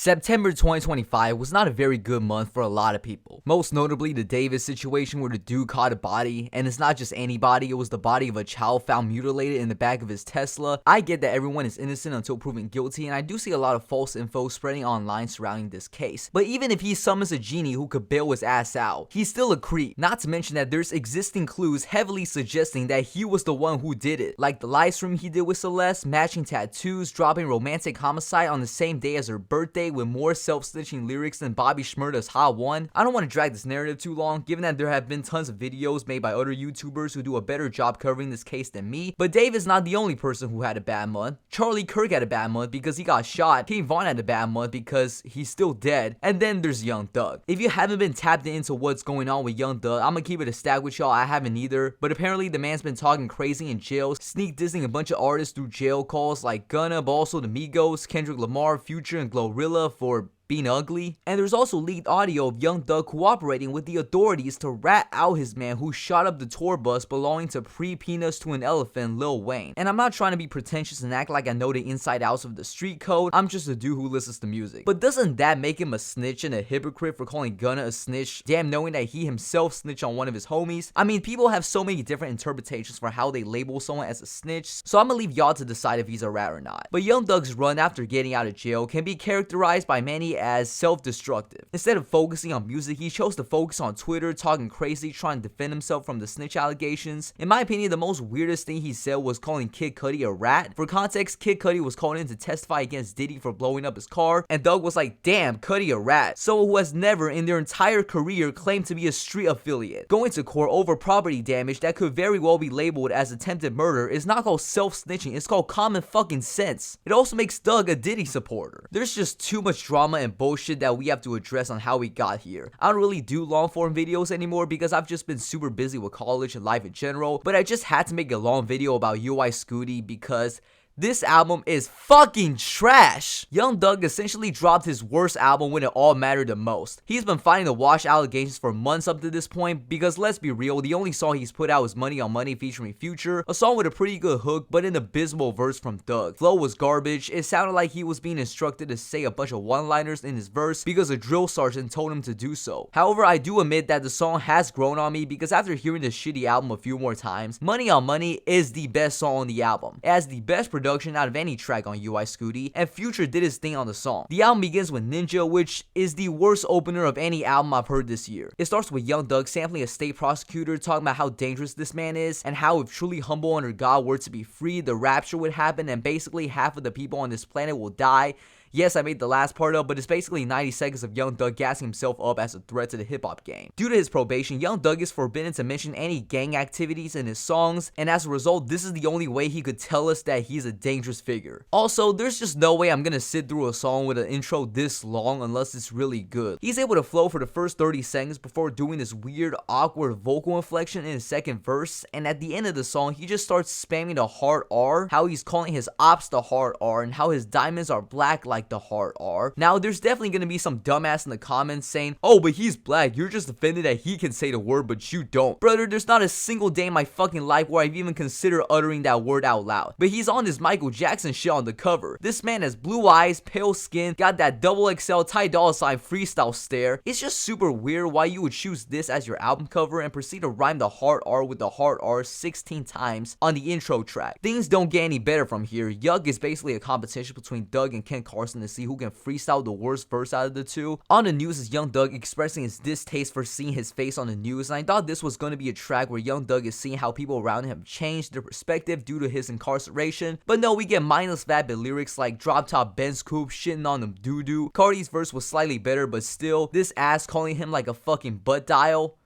September 2025 was not a very good month for a lot of people. Most notably the Davis situation where the dude caught a body, and it's not just any body, it was the body of a child found mutilated in the back of his Tesla. I get that everyone is innocent until proven guilty, and I do see a lot of false info spreading online surrounding this case. But even if he summons a genie who could bail his ass out, he's still a creep. Not to mention that there's existing clues heavily suggesting that he was the one who did it. Like the live stream he did with Celeste, matching tattoos, dropping romantic homicide on the same day as her birthday with more self-snitching lyrics than Bobby Shmurda's Hot One. I don't want to drag this narrative too long, given that there have been tons of videos made by other YouTubers who do a better job covering this case than me. But Dave is not the only person who had a bad month. Charlie Kirk had a bad month because he got shot. King Von had a bad month because he's still dead. And then there's Young Thug. If you haven't been tapped into what's going on with Young Thug, I'm gonna keep it a stack with y'all. I haven't either. But apparently the man's been talking crazy in jail, sneak dissing a bunch of artists through jail calls like Gunna, but also the Migos, Kendrick Lamar, Future, and Glorilla for being ugly. And there's also leaked audio of Young Thug cooperating with the authorities to rat out his man who shot up the tour bus belonging to pre-peanuts to an elephant, Lil Wayne. And I'm not trying to be pretentious and act like I know the inside outs of the street code, I'm just a dude who listens to music. But doesn't that make him a snitch and a hypocrite for calling Gunna a snitch, damn knowing that he himself snitched on one of his homies? I mean, people have so many different interpretations for how they label someone as a snitch, so I'm gonna leave y'all to decide if he's a rat or not. But Young Thug's run after getting out of jail can be characterized by many as self-destructive. Instead of focusing on music, he chose to focus on Twitter, talking crazy, trying to defend himself from the snitch allegations. In my opinion, the most weirdest thing he said was calling Kid Cudi a rat. For context, Kid Cudi was called in to testify against Diddy for blowing up his car, and Thug was like, damn, Cudi a rat. Someone who has never in their entire career claimed to be a street affiliate. Going to court over property damage that could very well be labeled as attempted murder is not called self-snitching, it's called common fucking sense. It also makes Thug a Diddy supporter. There's just too much drama and bullshit that we have to address on how we got here. I don't really do long form videos anymore because I've just been super busy with college and life in general, but I just had to make a long video about UI Scooty because this album is fucking trash. Young Thug essentially dropped his worst album when it all mattered the most. He's been fighting the wash allegations for months up to this point because let's be real, the only song he's put out was Money on Money featuring Future, a song with a pretty good hook but an abysmal verse from Thug. Flow was garbage. It sounded like he was being instructed to say a bunch of one-liners in his verse because a drill sergeant told him to do so. However, I do admit that the song has grown on me because after hearing this shitty album a few more times, Money on Money is the best song on the album. It has the best production out of any track on UI Scooty, and Future did his thing on the song. The album begins with Ninja, which is the worst opener of any album I've heard this year. It starts with Young Thug sampling a state prosecutor talking about how dangerous this man is, and how if truly humble under God were to be free, the rapture would happen and basically half of the people on this planet will die. Yes, I made the last part up, but it's basically 90 seconds of Young Thug gassing himself up as a threat to the hip-hop game. Due to his probation, Young Thug is forbidden to mention any gang activities in his songs, and as a result, this is the only way he could tell us that he's a dangerous figure. Also, there's just no way I'm gonna sit through a song with an intro this long unless it's really good. He's able to flow for the first 30 seconds before doing this weird, awkward vocal inflection in his second verse, and at the end of the song, he just starts spamming the hard R, how he's calling his ops the hard R, and how his diamonds are black like the hard R. Now, there's definitely gonna be some dumbass in the comments saying, oh, but he's black, you're just offended that he can say the word, but you don't. Brother, there's not a single day in my fucking life where I've even considered uttering that word out loud. But he's on this Michael Jackson shit on the cover. This man has blue eyes, pale skin, got that double XL Ty Dolla Sign freestyle stare. It's just super weird why you would choose this as your album cover and proceed to rhyme the hard R with the hard R 16 times on the intro track. Things don't get any better from here. Yuck is basically a competition between Thug and Ken Carson to see who can freestyle the worst verse out of the two. On the news is Young Thug expressing his distaste for seeing his face on the news, and I thought this was going to be a track where Young Thug is seeing how people around him have changed their perspective due to his incarceration, but no, we get mindless vapid lyrics like drop top Benz coupe shitting on them doo-doo. Cardi's verse was slightly better, but still, this ass calling him like a fucking butt dial.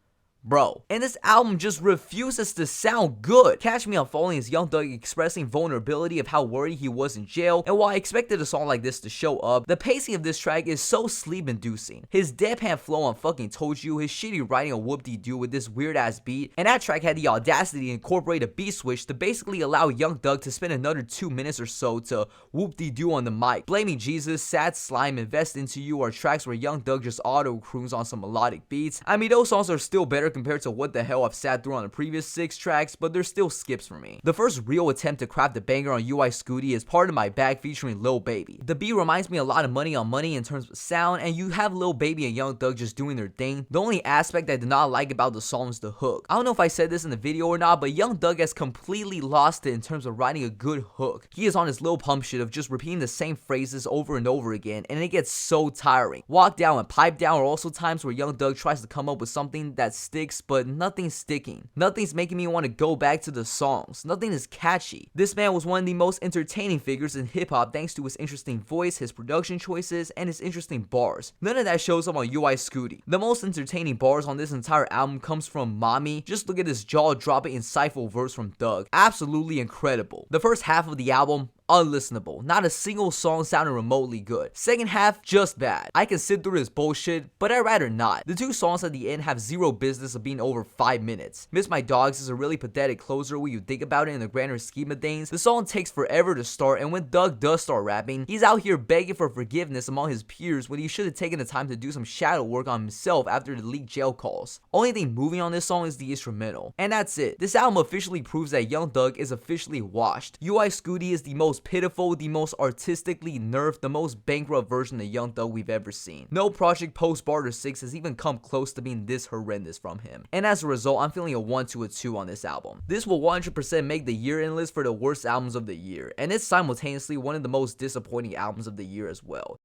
Bro. And this album just refuses to sound good. Catch Me on Falling is Young Thug expressing vulnerability of how worried he was in jail, and while I expected a song like this to show up, the pacing of this track is so sleep-inducing. His deadpan flow on Fucking Told You, his shitty writing on Whoop-De-Doo with this weird-ass beat, and that track had the audacity to incorporate a beat switch to basically allow Young Thug to spend another 2 minutes or so to Whoop-De-Doo on the mic. Blaming Jesus, Sad Slime, Invest Into You are tracks where Young Thug just auto-croons on some melodic beats. I mean, those songs are still better compared to what the hell I've sat through on the previous 6 tracks, but they're still skips for me. The first real attempt to craft a banger on UI Scooty is Part of My Bag featuring Lil Baby. The beat reminds me a lot of Money on Money in terms of sound, and you have Lil Baby and Young Thug just doing their thing. The only aspect I did not like about the song is the hook. I don't know if I said this in the video or not, but Young Thug has completely lost it in terms of writing a good hook. He is on his Lil Pump shit of just repeating the same phrases over and over again, and it gets so tiring. Walk Down and Pipe Down are also times where Young Thug tries to come up with something that sticks, but nothing's sticking. Nothing's making me want to go back to the songs. Nothing is catchy. This man was one of the most entertaining figures in hip-hop thanks to his interesting voice, his production choices, and his interesting bars. None of that shows up on UI Scooty. The most entertaining bars on this entire album comes from Mommy. Just look at this jaw-dropping, insightful verse from Thug. Absolutely incredible. The first half of the album, unlistenable. Not a single song sounded remotely good. Second half, just bad. I can sit through this bullshit, but I'd rather not. The 2 songs at the end have zero business of being over 5 minutes. Miss My Dogs is a really pathetic closer when you think about it in the grander scheme of things. The song takes forever to start, and when Thug does start rapping, he's out here begging for forgiveness among his peers when he should have taken the time to do some shadow work on himself after the leaked jail calls. Only thing moving on this song is the instrumental. And that's it. This album officially proves that Young Thug is officially washed. UI Scooty is the most pitiful, the most artistically nerfed, the most bankrupt version of Young Thug we've ever seen. No project post Barter 6 has even come close to being this horrendous from him. And as a result, I'm feeling a 1 to a 2 on this album. This will 100% make the year-end list for the worst albums of the year, and it's simultaneously one of the most disappointing albums of the year as well.